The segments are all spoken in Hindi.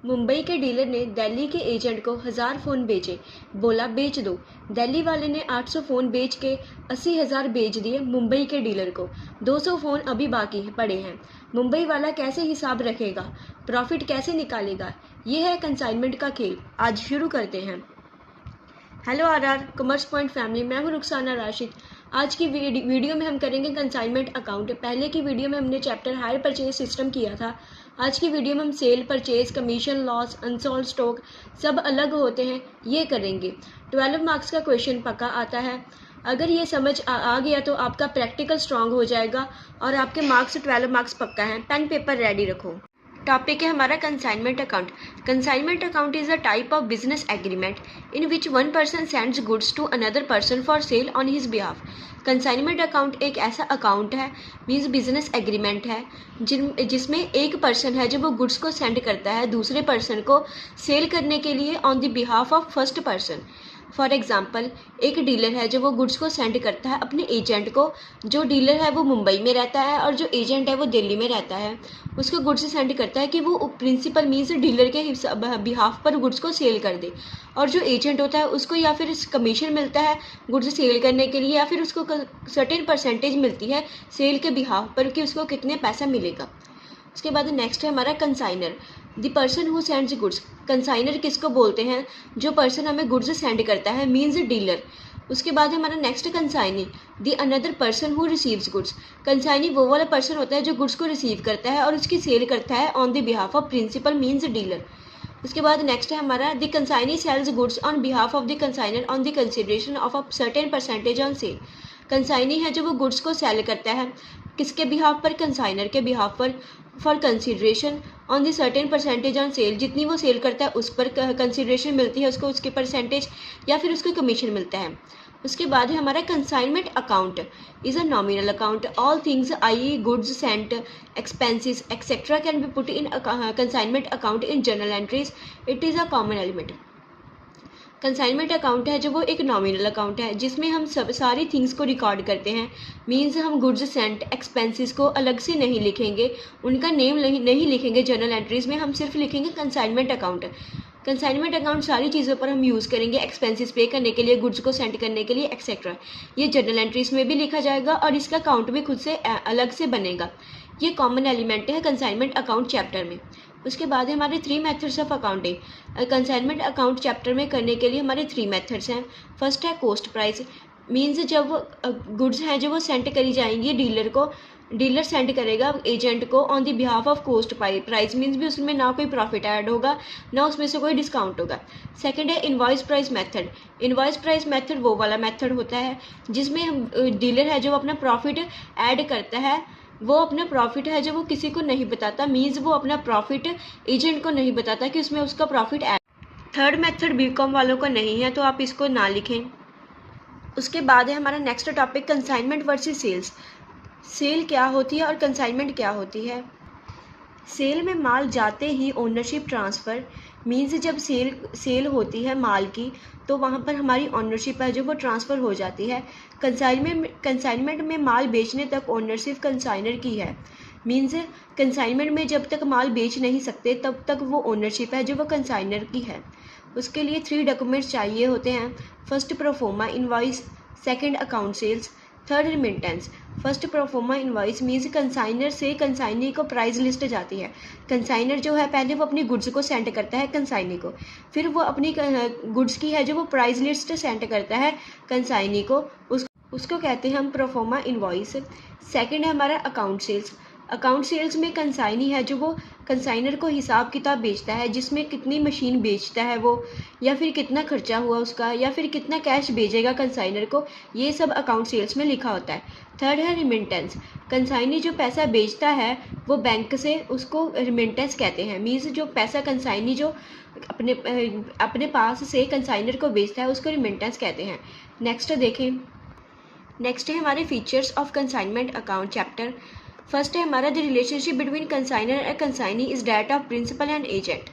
मुंबई के डीलर ने दिल्ली के एजेंट को 1000 फ़ोन बेचे, बोला बेच दो। दिल्ली वाले ने 800 फ़ोन बेच के 80,000 बेच दिए मुंबई के डीलर को। 200 फ़ोन अभी बाकी पड़े हैं। मुंबई वाला कैसे हिसाब रखेगा, प्रॉफिट कैसे निकालेगा? ये है कंसाइनमेंट का खेल। आज शुरू करते हैं। Hello RR commerce point family, मैं हूं रुखसाना राशिद। आज की वीडियो में हम करेंगे कंसाइनमेंट अकाउंट। पहले की वीडियो में हमने चैप्टर हायर परचेज सिस्टम किया था। आज की वीडियो में हम sale, purchase, commission, loss, unsold stock सब अलग होते हैं ये करेंगे। 12 मार्क्स का क्वेश्चन पक्का आता है। अगर ये समझ आ गया तो आपका प्रैक्टिकल स्ट्रांग हो जाएगा और आपके मार्क्स 12 मार्क्स पक्का है। पेन पेपर रेडी रखो। टॉपिक है हमारा consignment account. Consignment account is a type of business agreement in which one person sends goods to another person for sale on his behalf. Consignment account एक ऐसा अकाउंट है, मीन्स बिजनेस एग्रीमेंट है, जिसमें एक पर्सन है जो वो गुड्स को सेंड करता है दूसरे पर्सन को सेल करने के लिए on the behalf of first person. For example, एक डीलर है जो वो गुड्स को सेंड करता है अपने एजेंट को। जो डीलर है वो मुंबई में रहता है और जो एजेंट है वो दिल्ली में रहता है। उसको गुड्स सेंड करता है कि वो प्रिंसिपल मीन्स डीलर के बिहाफ पर गुड्स को सेल कर दे, और जो एजेंट होता है उसको या फिर कमीशन मिलता है गुड्स सेल करने के लिए, या फिर उसको सर्टेन परसेंटेज मिलती है सेल के बिहाफ पर कि उसको कितने पैसा मिलेगा। उसके बाद नेक्स्ट है हमारा consignor, the person who sends goods. Consignor किसको बोलते हैं? जो पर्सन हमें गुड्स सेंड करता है, मीन्स डीलर। उसके बाद हमारा next consignee, the another person who receives goods. Consignee वो वाला पर्सन होता है जो गुड्स को रिसीव करता है और उसकी सेल करता है on the behalf of principal means dealer. उसके बाद नेक्स्ट है हमारा the consignee sells goods on behalf of the consignor on the consideration of a certain percentage on sale. Consignee है जो वो गुड्स को सेल करता है, किसके बिहाफ पर? कंसाइनर के बिहाफ पर, for consideration on the certain percentage on cell. जितनी वो सेल करता है उस पर कंसिडरेशन मिलती है उसको, उसके परसेंटेज या फिर उसको कमीशन मिलता है। उसके बाद है हमारा consignment account is a nominal account. All things I goods Saint, expenses etcetera can be put in consignment account in journal entries. It is a common element. Consignment account है जो वो एक नॉमिनल अकाउंट है जिसमें हम सब सारी थिंग्स को रिकॉर्ड करते हैं। मीन्स हम गुड्स सेंट, एक्सपेंसेस को अलग से नहीं लिखेंगे, उनका नेम नहीं लिखेंगे जर्नल एंट्रीज में, हम सिर्फ लिखेंगे कंसाइनमेंट अकाउंट। कंसाइनमेंट अकाउंट सारी चीज़ों पर हम यूज़ करेंगे, एक्सपेंसेस पे करने के लिए, गुड्स को सेंड करने के लिए एक्सेट्रा। ये जर्नल एंट्रीज में भी लिखा जाएगा और इसका अकाउंट भी खुद से अलग से बनेगा। ये कॉमन एलिमेंट है कंसाइनमेंट अकाउंट चैप्टर में। उसके बाद हमारे 3 methods of accounting. Consignment account chapter में करने के लिए हमारे 3 मेथड्स हैं। फर्स्ट है कॉस्ट प्राइस, मीन्स जब गुड्स हैं जो वो सेंड करी जाएंगी डीलर को, डीलर सेंड करेगा एजेंट को on the behalf of cost price, means भी उसमें ना कोई प्रॉफिट ऐड होगा ना उसमें से कोई डिस्काउंट होगा। सेकंड है invoice price method. Invoice price method वो वाला मेथड होता है जिसमें हम डीलर है जो अपना प्रॉफिट ऐड करता है, वो अपना प्रॉफिट है जो वो किसी को नहीं बताता, मीन्स वो अपना प्रॉफिट एजेंट को नहीं बताता कि उसमें उसका profit add. Third method BCom वालों को नहीं है तो आप इसको ना लिखें। उसके बाद है हमारा next topic consignment versus sales. Sale क्या होती है और कंसाइनमेंट क्या होती है? सेल में माल जाते ही ओनरशिप ट्रांसफ़र, मीन्स जब सेल होती है माल की तो वहाँ पर हमारी ओनरशिप है जो वो ट्रांसफ़र हो जाती है। कंसाइनमेंट में माल बेचने तक ओनरशिप कंसाइनर की है, मीन्स कंसाइनमेंट में जब तक माल बेच नहीं सकते तब तक वो ओनरशिप है जो वो कंसाइनर की है। उसके लिए 3 डॉक्यूमेंट्स चाहिए होते हैं। First proforma invoice, second account sales, third remittance. First proforma invoice means consignor से कंसाइनी को प्राइस लिस्ट जाती है। कंसाइनर जो है पहले वो अपनी गुड्स को सेंड करता है कंसाइनी को, फिर वो अपनी गुड्स की है जो वो प्राइस लिस्ट सेंड करता है कंसाइनी को, उसको कहते हैं हम प्रोफोमा इनवॉइस। सेकंड है हमारा अकाउंट सेल्स। अकाउंट सेल्स में कंसाइनी है जो वो कंसाइनर को हिसाब किताब बेचता है, जिसमें कितनी मशीन बेचता है वो, या फिर कितना खर्चा हुआ उसका, या फिर कितना कैश भेजेगा कंसाइनर को, ये सब अकाउंट सेल्स में लिखा होता है। थर्ड है रिमिटेंस। कंसाइनी जो पैसा बेचता है वो बैंक से, उसको रिमिटेंस कहते हैं, मीन्स जो पैसा कंसाइनी जो अपने पास से कंसाइनर को बेचता है उसको रिमिटेंस कहते हैं। नेक्स्ट देखें, नेक्स्ट है हमारे features of consignment account chapter. First है हमारा the relationship between consignor and consignee is that of principal and agent.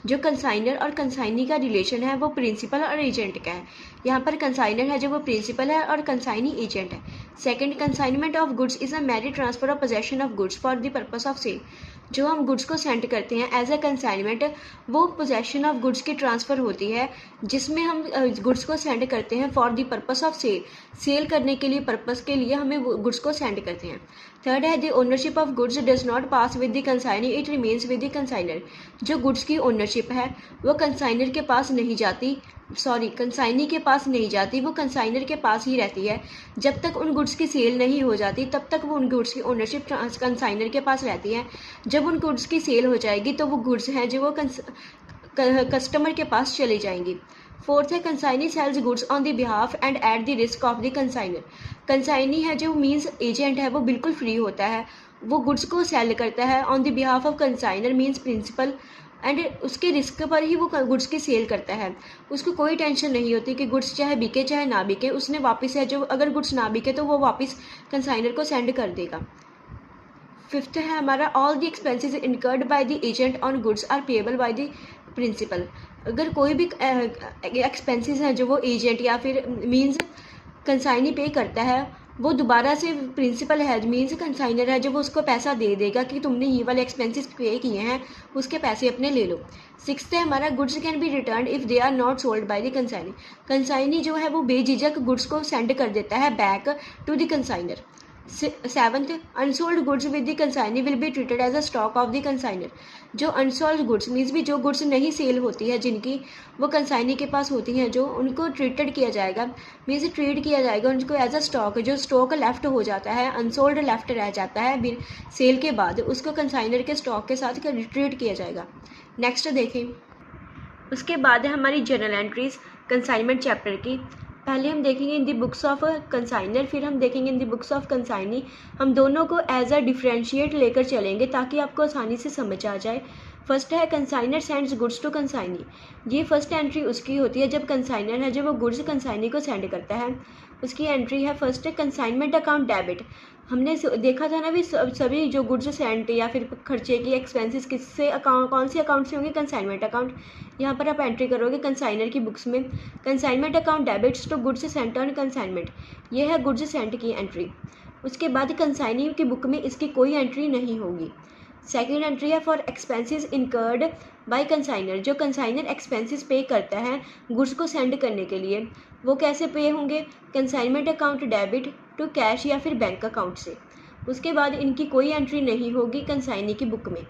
जो कंसाइनर और कंसाइनी का रिलेशन है वो प्रिंसिपल और एजेंट का है। यहाँ पर कंसाइनर है जो वो प्रिंसिपल है और कंसाइनी एजेंट है। Second, consignment of goods is a married transfer of possession of goods for the purpose of sale. जो हम गुड्स को सेंड करते हैं एज अ कंसाइनमेंट, वो पोजेशन ऑफ गुड्स की ट्रांसफ़र होती है, जिसमें हम गुड्स को सेंड करते हैं for the purpose of sale, sale करने के लिए पर्पस के लिए हमें गुड्स को सेंड करते हैं। थर्ड है the ownership of goods does not pass with the consignee, it remains with the consignor. जो गुड्स की ओनरशिप है वो कंसाइनर के पास नहीं जाती, कंसाइनी के पास नहीं जाती, वो कंसाइनर के पास ही रहती है। जब तक उन गुड्स की सेल नहीं हो जाती तब तक वो उन गुड्स की ओनरशिप कंसाइनर के पास रहती है। जब उन गुड्स की सेल हो जाएगी तो वो गुड्स हैं जो वो कस्टमर के पास चली जाएंगी। फोर्थ है consignee sells goods on the behalf and at the risk of the consignor. Consignee है जो मीन्स एजेंट है, वो बिल्कुल फ्री होता है, वो गुड्स को सेल करता है on the behalf of consignor means principal, and उसके रिस्क पर ही वो गुड्स की सेल करता है। उसको कोई टेंशन नहीं होती कि गुड्स चाहे बिके चाहे ना बिके, उसने वापस है जो अगर गुड्स ना बिके तो वो वापस कंसाइनर को सेंड कर देगा। फिफ्थ है हमारा all the expenses incurred by the agent on goods are payable by the principal. अगर कोई भी एक्सपेंसेस हैं जो वो एजेंट या फिर मीन्स कंसाइनी पे करता है, वो दोबारा से प्रिंसिपल है मीन्स कंसाइनर है जो वो उसको पैसा दे देगा कि तुमने ये वाले एक्सपेंसेस पे किए हैं, उसके पैसे अपने ले लो। सिक्स्थ है हमारा goods can be return if they are not sold by the consignee. Consignee जो है वो बेझिझक गुड्स को सेंड कर देता है back to the consignor. Seventh, unsold goods with the consignee will be treated as a stock of the consignor. जो अनसोल्ड गुड्स मीन्स भी जो गुड्स नहीं सेल होती है, जिनकी वो कंसाइनी के पास होती हैं, जो उनको ट्रीटेड किया जाएगा मीन्स ट्रीट किया जाएगा उनको एज अ स्टॉक। जो स्टॉक लेफ्ट हो जाता है, अनसोल्ड लेफ्ट रह जाता है सेल के बाद, उसको कंसाइनर के स्टॉक के साथ ट्रीट किया जाएगा। नेक्स्ट देखें, उसके बाद है हमारी जर्नल एंट्रीज कंसाइनमेंट चैप्टर की। पहले हम देखेंगे in the books of consignor, फिर हम देखेंगे in the books of consignee. हम दोनों को एज अ डिफ्रेंशिएट लेकर चलेंगे ताकि आपको आसानी से समझ आ जाए। फर्स्ट है consignor sends goods to consignee. ये फर्स्ट एंट्री उसकी होती है जब कंसाइनर है जो वो गुड्स कंसाइनी को सेंड करता है। उसकी एंट्री है फर्स्ट है कंसाइनमेंट अकाउंट डेबिट। हमने देखा था ना भी सभी जो गुड्स सेंड या फिर खर्चे की एक्सपेंसेस किससे अकाउंट, कौन से अकाउंट से होंगे, कंसाइनमेंट अकाउंट। यहाँ पर आप एंट्री करोगे कंसाइनर की बुक्स में, consignment account debits to goods sent on consignment. ये है गुड्स सेंट की एंट्री। उसके बाद कंसाइनी की बुक में इसकी कोई एंट्री नहीं होगी। सेकेंड एंट्री है for expenses incurred by consignor. जो कंसाइनर एक्सपेंसेस पे करता है गुड्स को सेंड करने के लिए, वो कैसे पे होंगे, consignment account debit to cash या फिर बैंक अकाउंट से। उसके बाद इनकी कोई एंट्री नहीं होगी कंसाइनी की बुक में।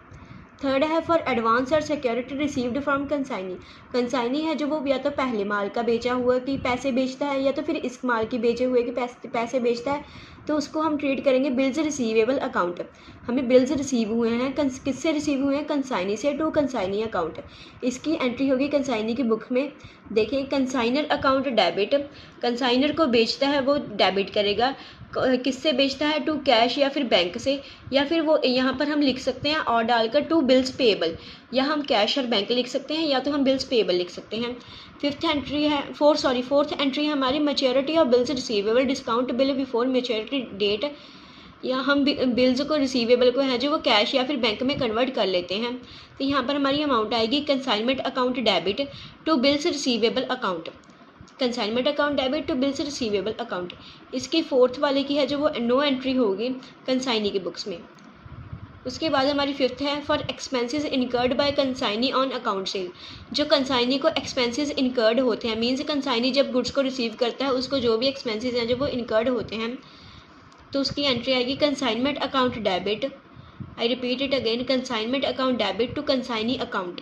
थर्ड है फॉर एडवांस और security received from consignee. Consignee है जो वो या तो पहले माल का बेचा हुआ कि पैसे बेचता है या तो फिर इस माल की बेचे हुए कि पैसे बेचता है, तो उसको हम ट्रीट करेंगे बिल्स रिसीवेबल अकाउंट। हमें बिल्स रिसीव हुए हैं, किससे रिसीव हुए हैं, कंसाइनी से टू कंसाइनी अकाउंट। इसकी एंट्री होगी कंसाइनी की बुक में। देखिए कंसाइनर अकाउंट डेबिट, कंसाइनर को बेचता है वो डेबिट करेगा, किससे बेचता है, टू कैश या फिर बैंक से, या फिर वो यहाँ पर हम लिख सकते हैं और डालकर टू बिल्स पेएबल, या हम कैश और बैंक लिख सकते हैं या तो हम बिल्स पेएबल लिख सकते हैं। फोर्थ एंट्री है हमारी maturity of bills receivable discount bill before maturity date. या हम बिल्स को रिसीवेबल को है जो वो कैश या फिर बैंक में कन्वर्ट कर लेते हैं, तो यहाँ पर हमारी अमाउंट आएगी consignment account debit to bills receivable account, consignment account debit to bills receivable account. इसकी फोर्थ वाले की है जो वो नो एंट्री होगी कंसाइनी की बुक्स में। उसके बाद हमारी फिफ्थ है for expenses incurred by consignee on account sale. जो कंसाइनी को एक्सपेंसेस इनकर्ड होते हैं, मीन्स कंसाइनी जब गुड्स को रिसीव करता है उसको जो भी एक्सपेंसेस हैं जो वो इनकर्ड होते हैं, तो उसकी एंट्री आएगी consignment account debit, I repeat it again, consignment account debit to consignee account.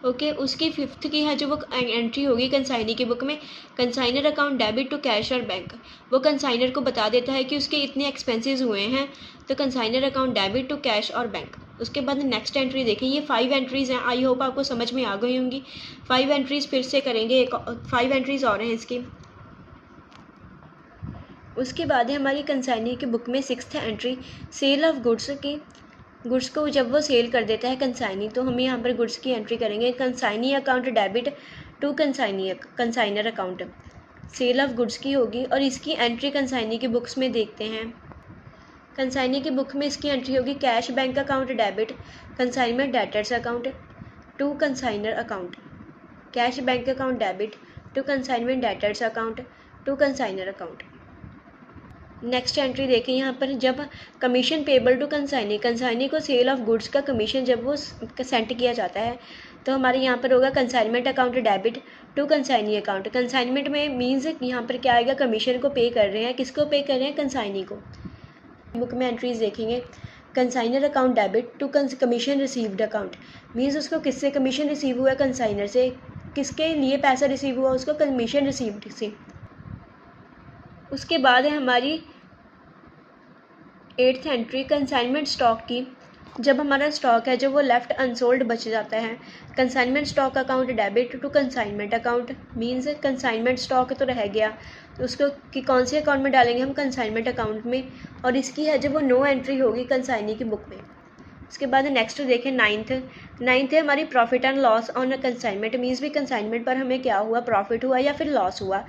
Okay, उसकी फिफ्थ की है जो वो एंट्री होगी कंसाइनी की बुक में, consignor account debit to cash और बैंक। वो कंसाइनर को बता देता है कि उसके इतने एक्सपेंसेस हुए हैं, तो consignor account debit to cash और बैंक। उसके बाद नेक्स्ट एंट्री देखें, ये 5 एंट्रीज़ हैं, आई होप आपको समझ में आ गई होंगी। 5 एंट्रीज़ फिर से करेंगे, 5 एंट्रीज़ और हैं इसकी। उसके बाद है हमारी कंसाइनी की बुक में 6th entry cell of goods की। गुड्स को जब वो सेल कर देता है कंसाइनी, तो हम यहाँ पर गुड्स की एंट्री करेंगे consignee account debit to consignor account. Sale of goods की होगी और इसकी एंट्री कंसाइनी की बुक्स में देखते हैं। कंसाइनी की बुक में इसकी एंट्री होगी cash bank account debit consignment debtors account to consignor account, cash bank account debit to consignment debtors account to consignor account. Next entry देखें यहाँ पर, जब commission payable to consignee, consignee को सेल ऑफ गुड्स का कमीशन जब वो सेंड किया जाता है तो हमारे यहाँ पर होगा consignment account debit to consignee account. Consignment में मीन्स यहाँ पर क्या आएगा, कमीशन को पे कर रहे हैं, किसको पे कर रहे हैं, कंसाइनी को। बुक में एंट्रीज देखेंगे, consignor account debit to commission received account, means उसको किससे कमीशन रिसीव हुआ, कंसाइनर से। किसके लिए पैसा रिसीव हुआ, उसको कमीशन रिसीव्ड से। उसके बाद है हमारी 8th एंट्री कंसाइनमेंट स्टॉक की, जब हमारा स्टॉक है जो वो लेफ्ट अनसोल्ड बच जाता है। Consignment stock account debit to consignment account, means consignment stock तो रह गया तो उसको कि कौन से अकाउंट में डालेंगे हम, कंसाइनमेंट अकाउंट में, और इसकी है जब वो नो एंट्री होगी कंसाइनी की बुक में। उसके बाद नेक्स्ट देखें 9th है हमारी profit and loss on consignment, means भी कंसाइनमेंट पर हमें क्या हुआ, प्रॉफिट हुआ या फिर लॉस हुआ।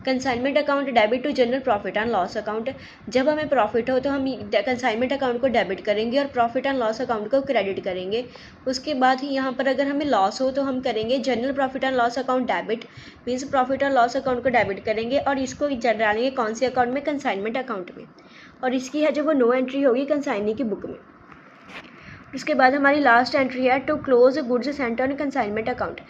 Consignment account debit to general profit and loss account, जब हमें प्रॉफिट हो तो हम कंसाइनमेंट अकाउंट को डेबिट करेंगे और प्रॉफिट एंड लॉस अकाउंट को क्रेडिट करेंगे। उसके बाद ही यहाँ पर अगर हमें लॉस हो तो हम करेंगे general profit and loss account debit, means profit and loss account को डेबिट करेंगे और इसको डालेंगे कौन से अकाउंट में, कंसाइनमेंट अकाउंट में, और इसकी है जो वो नो एंट्री होगी कंसाइनी की बुक में। उसके बाद हमारी लास्ट एंट्री है to close goods sent on consignment account.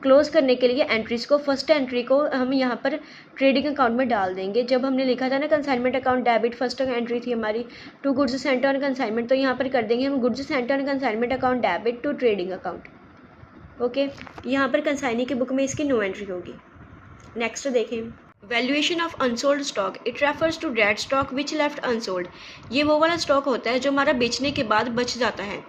Close करने के लिए एंट्रीज को, फर्स्ट एंट्री को हम यहाँ पर ट्रेडिंग अकाउंट में डाल देंगे। जब हमने लिखा था ना consignment account debit, first entry थी हमारी to goods sent on consignment, तो यहाँ पर कर देंगे हम goods sent on consignment account debit to trading account. Okay, यहाँ पर कंसाइनी की बुक में इसकी नो एंट्री होगी। नेक्स्ट देखें, valuation of unsold stock, it refers to dead stock which left unsold, ये वो वाला स्टॉक होता है जो हमारा बेचने के बाद बच जाता है।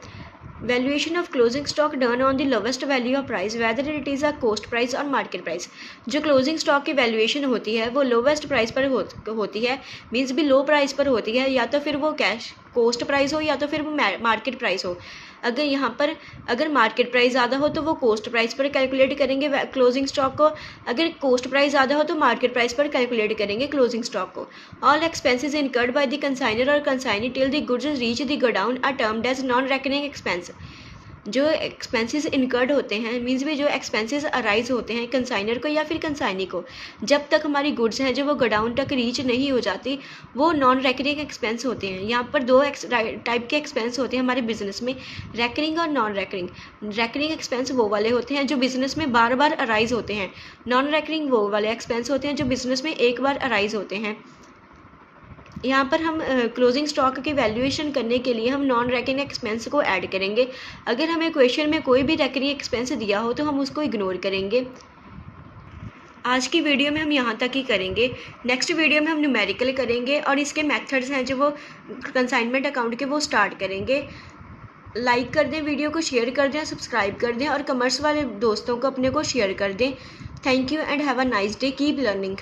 Valuation of closing stock done on the lowest value of price whether it is a coast price और मार्केट प्राइस, जो क्लोजिंग स्टॉक की वैल्यूएशन होती है वो लोवेस्ट प्राइस पर होती है, मीन्स भी लो प्राइस पर होती है, या तो फिर वो कैश कोस्ट प्राइस हो या तो फिर वो मार्केट प्राइस हो। अगर यहाँ पर अगर मार्केट प्राइस ज़्यादा हो तो वो कोस्ट प्राइस पर कैलकुलेट करेंगे क्लोजिंग स्टॉक को, अगर कोस्ट प्राइस ज़्यादा हो तो मार्केट प्राइस पर कैलकुलेट करेंगे क्लोजिंग स्टॉक को। All expenses incurred by the consignor और consignee till the goods reach the godown are termed as non recurring expense, जो एक्सपेंसेस इनकर्ड होते हैं, मीन्स भी जो एक्सपेंसेस अराइज होते हैं कंसाइनर को या फिर कंसाइनी को, जब तक हमारी गुड्स हैं जो वो गोडाउन तक रीच नहीं हो जाती, वो नॉन रेकरिंग एक्सपेंस होते हैं। यहाँ पर दो टाइप के एक्सपेंस होते हैं हमारे बिजनेस में, रेकरिंग और नॉन रेकरिंग। रेकरिंग एक्सपेंस वो वाले होते हैं जो बिजनेस में बार बार अराइज होते हैं, नॉन रेकरिंग वो वाले एक्सपेंस होते हैं जो बिजनेस में एक बार अराइज होते हैं। यहाँ पर हम क्लोजिंग स्टॉक की वैल्यूएशन करने के लिए हम नॉन रेकरिंग एक्सपेंस को ऐड करेंगे। अगर हमें क्वेश्चन में कोई भी रेकरिंग एक्सपेंस दिया हो तो हम उसको इग्नोर करेंगे। आज की वीडियो में हम यहाँ तक ही करेंगे, नेक्स्ट वीडियो में हम न्यूमेरिकल करेंगे और इसके मेथड्स हैं जो वो कंसाइनमेंट अकाउंट के वो स्टार्ट करेंगे। लाइक कर दें, वीडियो को शेयर कर दें, सब्सक्राइब कर दें और कॉमर्स वाले दोस्तों को अपने को शेयर कर दें। Thank you and have a nice day, keep learning.